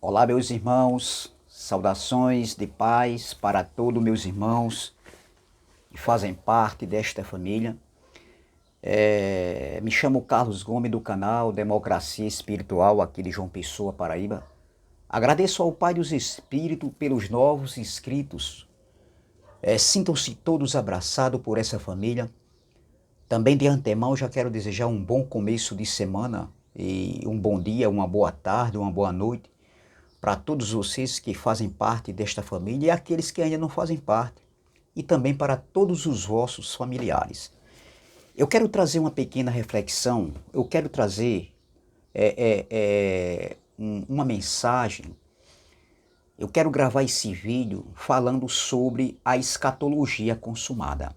Olá, meus irmãos, saudações de paz para todos meus irmãos que fazem parte desta família. Me chamo Carlos Gomes do canal Democracia Espiritual aqui de João Pessoa, Paraíba. Agradeço ao Pai dos Espíritos pelos novos inscritos. Sintam-se todos abraçados por essa família. Também de antemão já quero desejar um bom começo de semana e um bom dia, uma boa tarde, uma boa noite para todos vocês que fazem parte desta família e aqueles que ainda não fazem parte, e também para todos os vossos familiares. Eu quero trazer uma pequena reflexão, eu quero trazer uma mensagem, eu quero gravar esse vídeo falando sobre a escatologia consumada,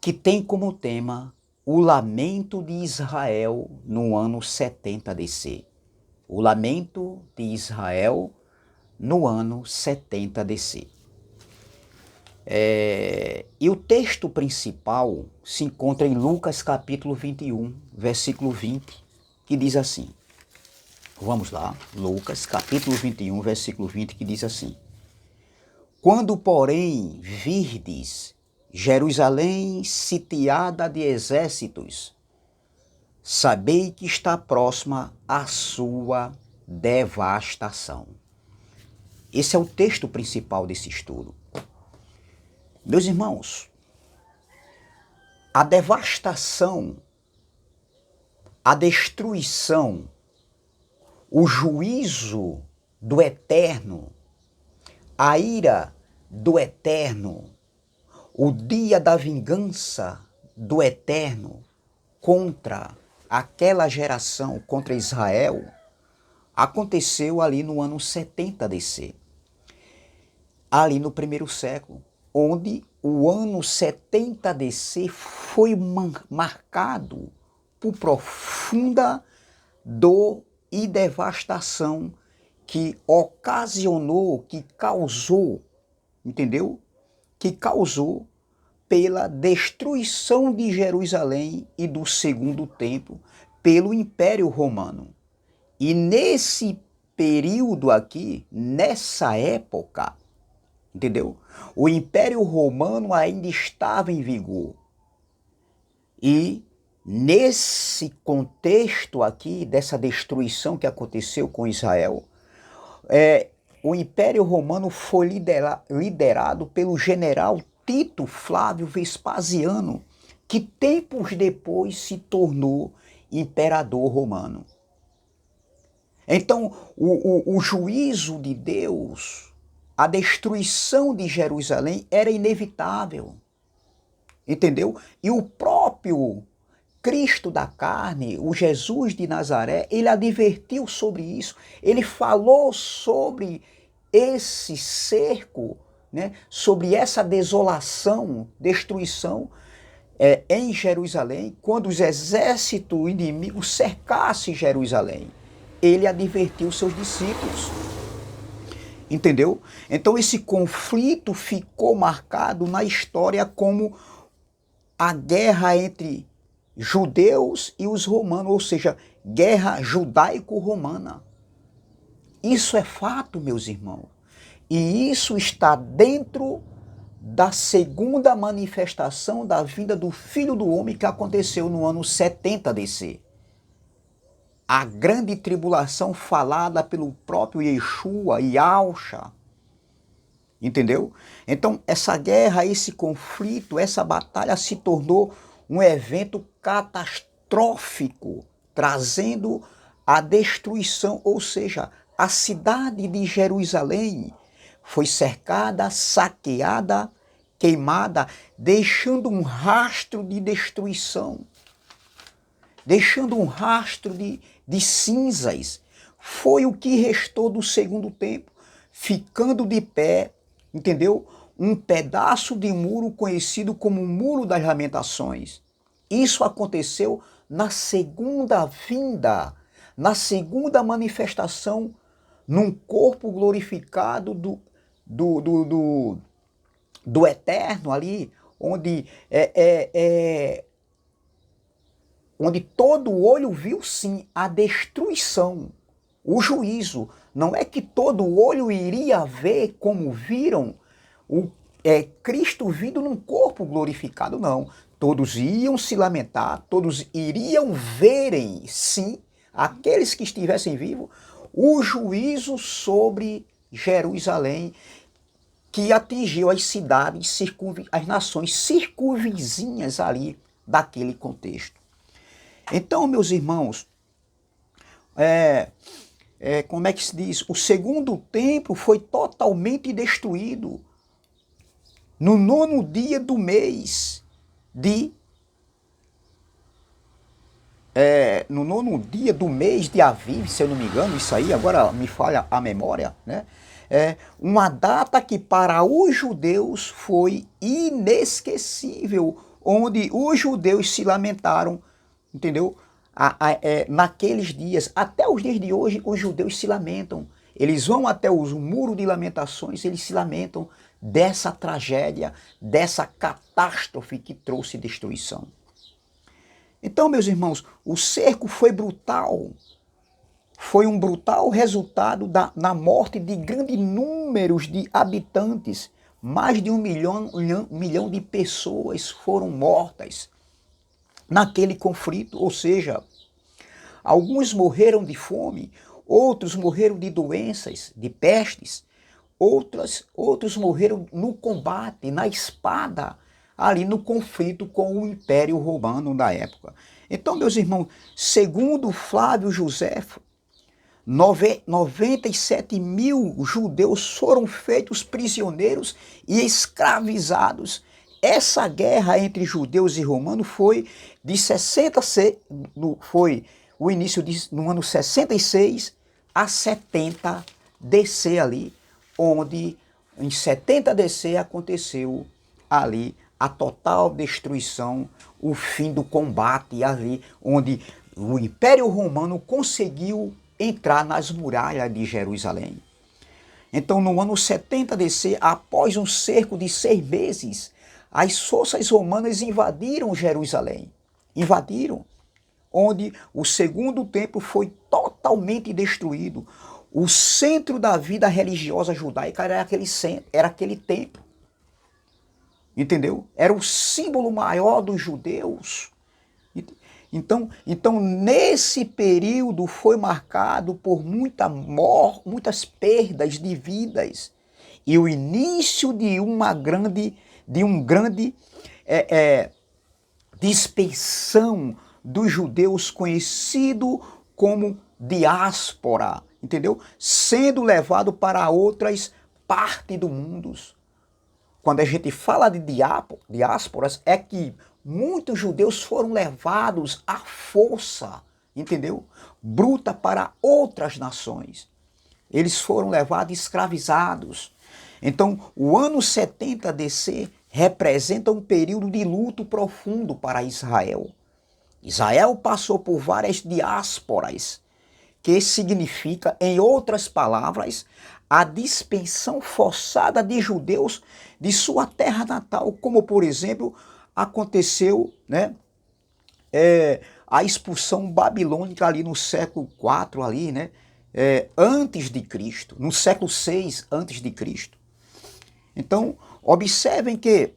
que tem como tema o lamento de Israel no ano 70 DC. O lamento de Israel no ano 70 DC. E o texto principal se encontra em Lucas capítulo 21, versículo 20, que diz assim. Vamos lá, Lucas capítulo 21, versículo 20, que diz assim. Quando, porém, virdes Jerusalém sitiada de exércitos, sabei que está próxima a sua devastação. Esse é o texto principal desse estudo. Meus irmãos, a devastação, a destruição, o juízo do Eterno, a ira do Eterno, o dia da vingança do Eterno contra aquela geração, contra Israel, aconteceu ali no ano 70 DC, ali no primeiro século, onde o ano 70 DC foi marcado por profunda dor e devastação que ocasionou, que causou, entendeu? Que causou pela destruição de Jerusalém e do segundo templo pelo Império Romano. E nesse período aqui, nessa época, entendeu? O Império Romano ainda estava em vigor. E nesse contexto aqui, dessa destruição que aconteceu com Israel, o Império Romano foi liderado pelo general Tito Flávio Vespasiano, que tempos depois se tornou imperador romano. Então, o juízo de Deus, a destruição de Jerusalém era inevitável, entendeu? E o próprio Cristo da carne, o Jesus de Nazaré, ele advertiu sobre isso, ele falou sobre esse cerco, né? Sobre essa desolação, destruição em Jerusalém, quando os exércitos inimigos cercassem Jerusalém. Ele advertiu seus discípulos. Entendeu? Então esse conflito ficou marcado na história como a guerra entre judeus e os romanos, ou seja, guerra judaico-romana. Isso é fato, meus irmãos. E isso está dentro da segunda manifestação da vinda do Filho do Homem que aconteceu no ano 70 DC. A grande tribulação falada pelo próprio Yeshua, Yahusha, entendeu? Então essa guerra, esse conflito, essa batalha se tornou um evento catastrófico, trazendo a destruição, ou seja, a cidade de Jerusalém foi cercada, saqueada, queimada, deixando um rastro de destruição, deixando um rastro de cinzas. Foi o que restou do segundo templo, ficando de pé, entendeu? Um pedaço de muro conhecido como Muro das Lamentações. Isso aconteceu na segunda vinda, na segunda manifestação, num corpo glorificado do Eterno ali, onde todo olho viu sim a destruição, o juízo. Não é que todo olho iria ver como viram Cristo vindo num corpo glorificado, não. Todos iam se lamentar, todos iriam verem, sim, aqueles que estivessem vivos, o juízo sobre Jerusalém, que atingiu as cidades, as nações circunvizinhas ali daquele contexto. Então, meus irmãos, como é que se diz? O segundo templo foi totalmente destruído no 9º dia do mês no 9º dia do mês de Aviv, se eu não me engano, isso aí agora me falha a memória, né? Uma data que para os judeus foi inesquecível, onde os judeus se lamentaram, entendeu? Naqueles dias, até os dias de hoje, os judeus se lamentam. Eles vão até o muro de lamentações, eles se lamentam dessa tragédia, dessa catástrofe que trouxe destruição. Então, meus irmãos, o cerco foi brutal. Foi um brutal resultado na morte de grandes números de habitantes. Mais de 1 milhão de pessoas foram mortas naquele conflito, ou seja, alguns morreram de fome, outros morreram de doenças, de pestes, outros morreram no combate, na espada, ali no conflito com o Império Romano da época. Então, meus irmãos, segundo Flávio Joséfo, 97 mil judeus foram feitos prisioneiros e escravizados. Essa guerra entre judeus e romanos foi de 60, foi o início no ano 66 a 70 DC ali, onde em 70 DC aconteceu ali a total destruição, o fim do combate ali, onde o Império Romano conseguiu entrar nas muralhas de Jerusalém. Então, no ano 70 DC, após um cerco de 6 meses, as forças romanas invadiram Jerusalém. Invadiram, onde o segundo templo foi totalmente destruído. O centro da vida religiosa judaica era aquele templo. Entendeu? Era o símbolo maior dos judeus. Então, nesse período foi marcado por muitas perdas de vidas e o início de um grande dispersão dos judeus, conhecido como diáspora, entendeu? Sendo levado para outras partes do mundo. Quando a gente fala de diásporas, é que muitos judeus foram levados à força, entendeu? Bruta para outras nações. Eles foram levados escravizados. Então, o ano 70 DC representa um período de luto profundo para Israel. Israel passou por várias diásporas, que significa, em outras palavras, a dispersão forçada de judeus de sua terra natal, como, por exemplo, aconteceu, né, a expulsão babilônica ali no século IV, ali, né, antes de Cristo, no século VI antes de Cristo. Então, observem que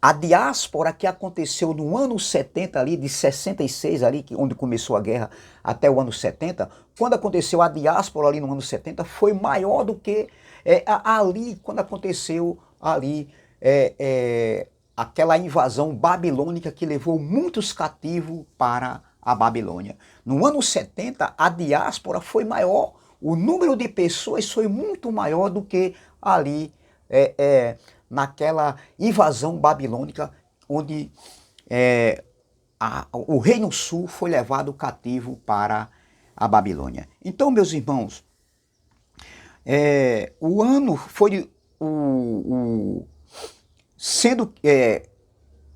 a diáspora que aconteceu no ano 70 ali, de 66 ali, onde começou a guerra, até o ano 70, quando aconteceu a diáspora ali no ano 70, foi maior do que ali, quando aconteceu ali aquela invasão babilônica que levou muitos cativos para a Babilônia. No ano 70, a diáspora foi maior, o número de pessoas foi muito maior do que ali naquela invasão babilônica, onde o Reino Sul foi levado cativo para a Babilônia. Então, meus irmãos, o ano foi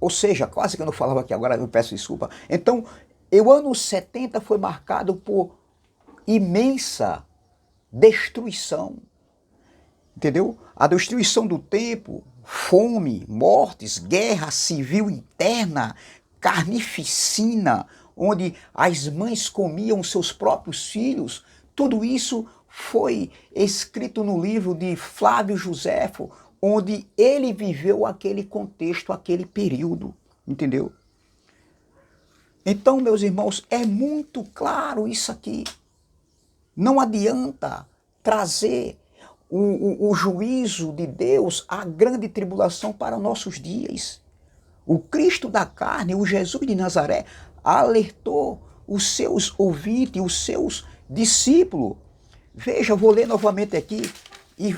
ou seja, quase que eu não falava aqui agora, eu peço desculpa. Então, o ano 70 foi marcado por imensa destruição. Entendeu? A destruição do templo, fome, mortes, guerra civil interna, carnificina, onde as mães comiam seus próprios filhos. Tudo isso foi escrito no livro de Flávio Joséfo, onde ele viveu aquele contexto, aquele período, entendeu? Então, meus irmãos, é muito claro isso aqui. Não adianta trazer o juízo de Deus, a grande tribulação para nossos dias. O Cristo da carne, o Jesus de Nazaré, alertou os seus ouvintes, os seus discípulos. Veja, eu vou ler novamente aqui, e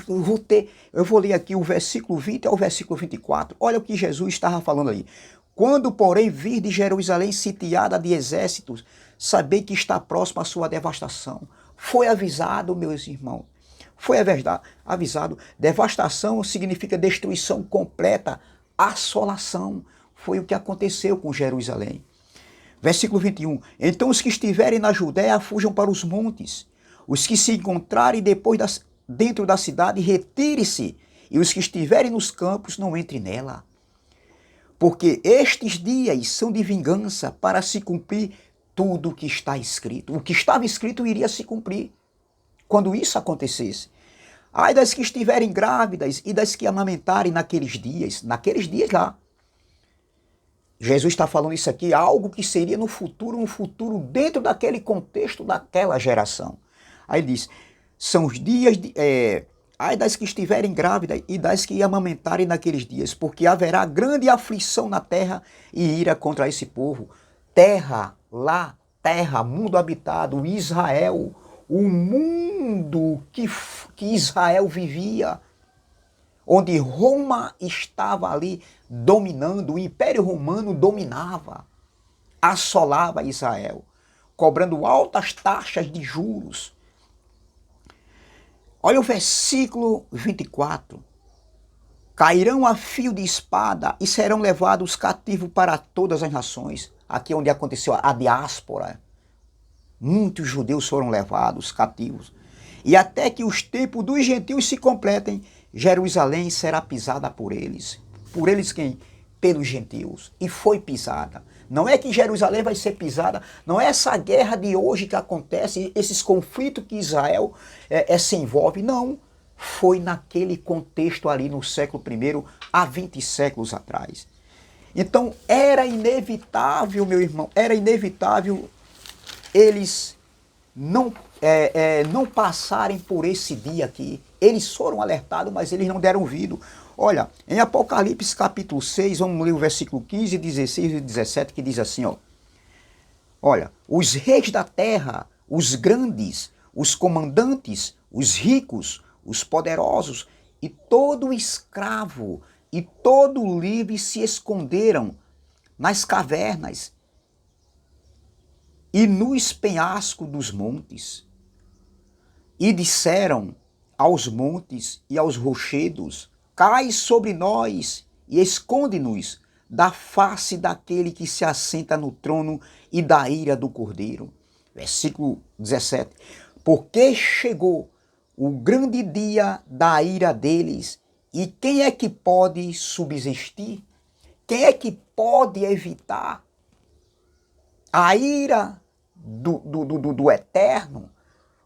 eu vou ler aqui o versículo 20 ao versículo 24. Olha o que Jesus estava falando aí. Quando, porém, vir de Jerusalém sitiada de exércitos, sabei que está próxima a sua devastação. Foi avisado, meus irmãos. Foi avisado. Devastação significa destruição completa, assolação. Foi o que aconteceu com Jerusalém. Versículo 21. Então os que estiverem na Judéia fujam para os montes. Os que se encontrarem dentro da cidade, retire-se. E os que estiverem nos campos, não entrem nela. Porque estes dias são de vingança para se cumprir tudo o que está escrito. O que estava escrito iria se cumprir quando isso acontecesse. Ai das que estiverem grávidas e das que amamentarem naqueles dias lá. Jesus está falando isso aqui, algo que seria no futuro dentro daquele contexto daquela geração. Aí diz, são os dias ai das que estiverem grávidas e das que amamentarem naqueles dias, porque haverá grande aflição na terra e ira contra esse povo. Terra, mundo habitado, Israel, o mundo que Israel vivia, onde Roma estava ali dominando, o Império Romano dominava, assolava Israel, cobrando altas taxas de juros. Olha o versículo 24. Cairão a fio de espada e serão levados cativos para todas as nações. Aqui é onde aconteceu a diáspora. Muitos judeus foram levados cativos. E até que os tempos dos gentios se completem, Jerusalém será pisada por eles. Por eles quem? Pelos gentios. E foi pisada. Não é que Jerusalém vai ser pisada, não é essa guerra de hoje que acontece, esses conflitos que Israel se envolve, não. Foi naquele contexto ali no século I, há 20 séculos atrás. Então era inevitável, meu irmão, era inevitável eles não passarem por esse dia aqui. Eles foram alertados, mas eles não deram ouvido. Olha, em Apocalipse capítulo 6, vamos ler o versículo 15, 16 e 17, que diz assim, ó. Olha, os reis da terra, os grandes, os comandantes, os ricos, os poderosos e todo escravo e todo livre se esconderam nas cavernas e nos penhascos dos montes. E disseram aos montes e aos rochedos, cai sobre nós e esconde-nos da face daquele que se assenta no trono e da ira do Cordeiro. Versículo 17. Porque chegou o grande dia da ira deles, e quem é que pode subsistir? Quem é que pode evitar a ira do Eterno?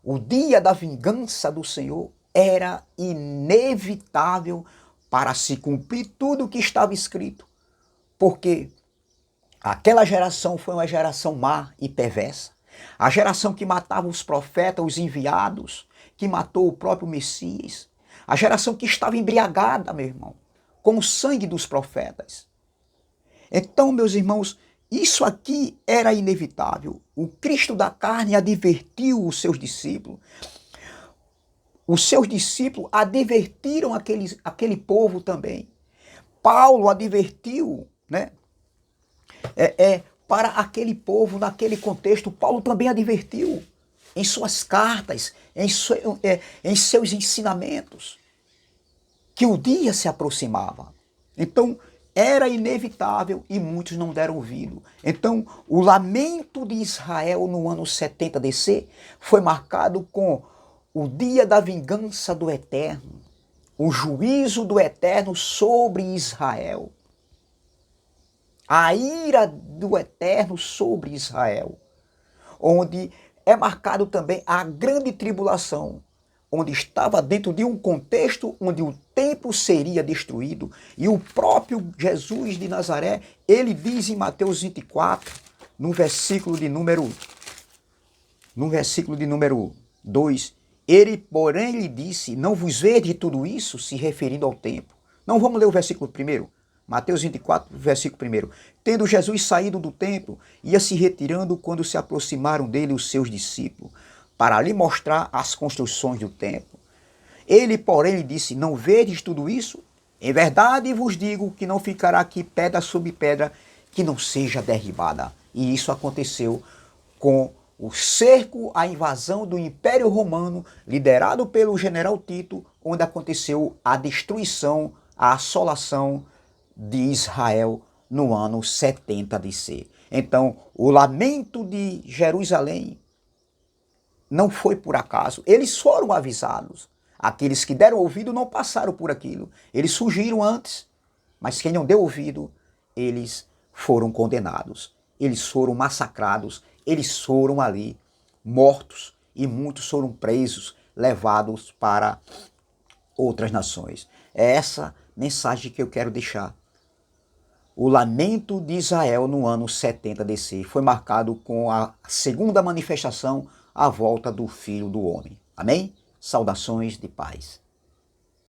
O dia da vingança do Senhor era inevitável para se cumprir tudo o que estava escrito. Porque aquela geração foi uma geração má e perversa. A geração que matava os profetas, os enviados, que matou o próprio Messias. A geração que estava embriagada, meu irmão, com o sangue dos profetas. Então, meus irmãos, isso aqui era inevitável. O Cristo da carne advertiu os seus discípulos. Os seus discípulos advertiram aquele povo também. Paulo advertiu, né? Para aquele povo, naquele contexto, Paulo também advertiu em suas cartas, em seus ensinamentos, que o dia se aproximava. Então, era inevitável e muitos não deram ouvido. Então, o lamento de Israel no ano 70 DC foi marcado com o dia da vingança do Eterno, o juízo do Eterno sobre Israel. a ira do Eterno sobre Israel, onde é marcado também a grande tribulação, onde estava dentro de um contexto onde o templo seria destruído, e o próprio Jesus de Nazaré, ele diz em Mateus 24, no versículo de número 2, ele, porém, lhe disse, não vos vede tudo isso, se referindo ao templo. Não, vamos ler o versículo primeiro. Mateus 24, versículo 1. Tendo Jesus saído do templo, ia se retirando quando se aproximaram dele os seus discípulos, para lhe mostrar as construções do templo. Ele, porém, lhe disse, não vedes tudo isso? Em verdade vos digo que não ficará aqui pedra sobre pedra que não seja derribada. E isso aconteceu com o cerco, a invasão do Império Romano, liderado pelo general Tito, onde aconteceu a destruição, a assolação de Israel no ano 70 DC. Então, o lamento de Jerusalém não foi por acaso. Eles foram avisados. Aqueles que deram ouvido não passaram por aquilo. Eles surgiram antes, mas quem não deu ouvido, eles foram condenados. Eles foram massacrados, eles foram ali mortos e muitos foram presos, levados para outras nações. É essa mensagem que eu quero deixar. O lamento de Israel no ano 70 DC foi marcado com a segunda manifestação, a volta do Filho do Homem. Amém? Saudações de paz.